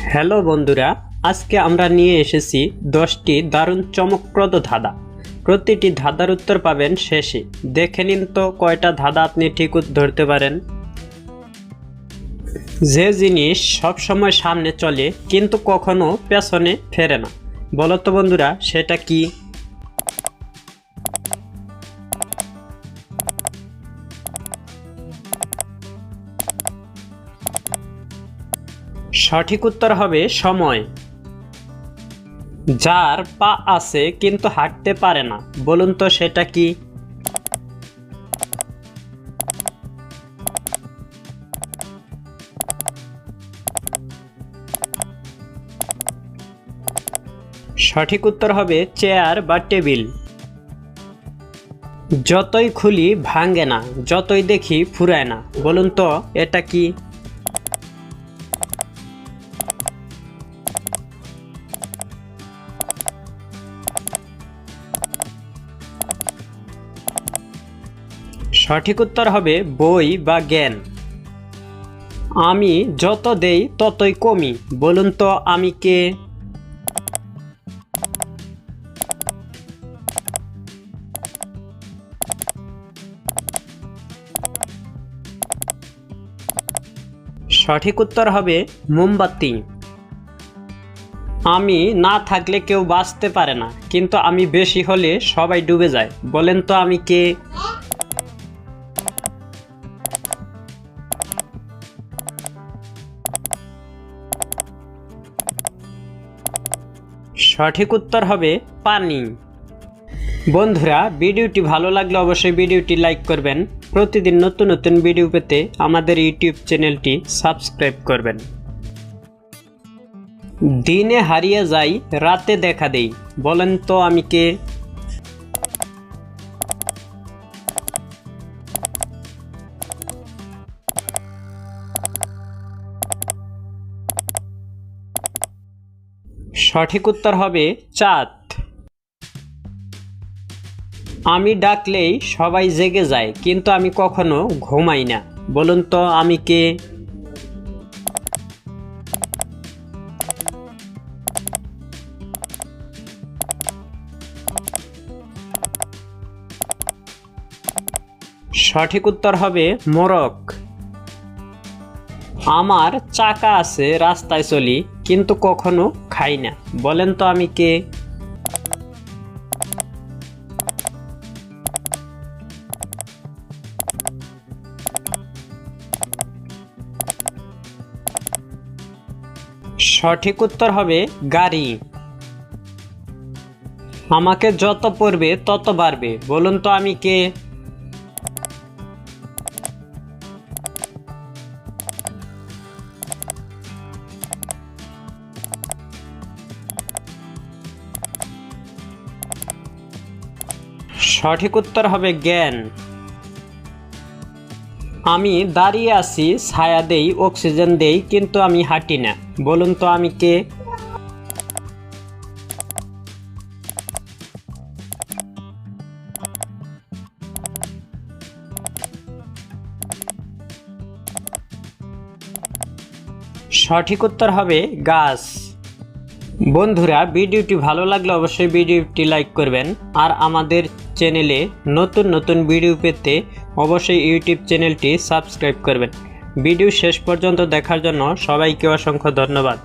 Hello বন্ধুরা, আজকে আমরা নিয়ে এসেছি 10টি দারুণ চমকপ্রদ ধাঁধা। প্রতিটি ধাঁধার উত্তর পাবেন শেষে। দেখে নিন তো কয়টা ধাঁধা আপনি ঠিক ধরতে পারেন। যে জিনিস সবসময় সামনে চলে কিন্তু কখনো পেছনে ফেরে না, বলো তো বন্ধুরা সেটা কি? সঠিক উত্তর হবে সময়। যার পা আছে কিন্তু হাঁটতে পারে না, বলুন তো সেটা কি? সঠিক উত্তর হবে চেয়ার বা টেবিল। যতই খুলি ভাঙে না, যতই দেখি ফুরায় না, বলুন তো এটা কি? সঠিক উত্তর হবে বই বা জ্ঞান। আমি যত দেই ততই কমি, বলুন তো আমি কে? সঠিক উত্তর হবে মোমবাতি। আমি না থাকলে কেউ বাঁচতে পারে না, কিন্তু আমি বেশি হলে সবাই ডুবে যায়, বলেন তো আমি কে? সঠিক উত্তর হবে পানি। বন্ধুরা, ভিডিওটি ভালো লাগলে অবশ্যই ভিডিওটি লাইক করবেন। প্রতিদিন নতুন নতুন ভিডিও পেতে আমাদের ইউটিউব চ্যানেলটি সাবস্ক্রাইব করবেন। দিনে হারিয়ে যাই, রাতে দেখা দেই, বলেন তো আমি কে? সঠিক উত্তর হবে চাঁদ। আমি ডাকলেই সবাই জেগে যায়, কিন্তু আমি কখনো ঘুমাই না, বলুন তো আমি কে? সঠিক উত্তর হবে মোরগ। আমার চাকা আছে, রাস্তায় চলি, কিন্তু কখনো খাই না, বলেন তো আমি কে? সঠিক উত্তর হবে গাড়ি। আমাকে যত পড়বে তত বাড়বে, বলুন তো আমি কে? সঠিক উত্তর হবে জ্ঞান। আমি দাঁড়িয়ে আছি, ছায়া দেই, অক্সিজেন দেই, কিন্তু আমি হাঁটি না, বলুন তো আমি কে? সঠিক উত্তর হবে গাছ। বন্ধুরা, ভিডিওটি ভালো লাগলে অবশ্যই ভিডিওটি লাইক করবেন। আর আমাদের চ্যানেলে নতুন নতুন ভিডিও পেতে অবশ্যই ইউটিউব চ্যানেলটি সাবস্ক্রাইব করবেন। ভিডিও শেষ পর্যন্ত দেখার জন্য সবাইকে অসংখ্য ধন্যবাদ।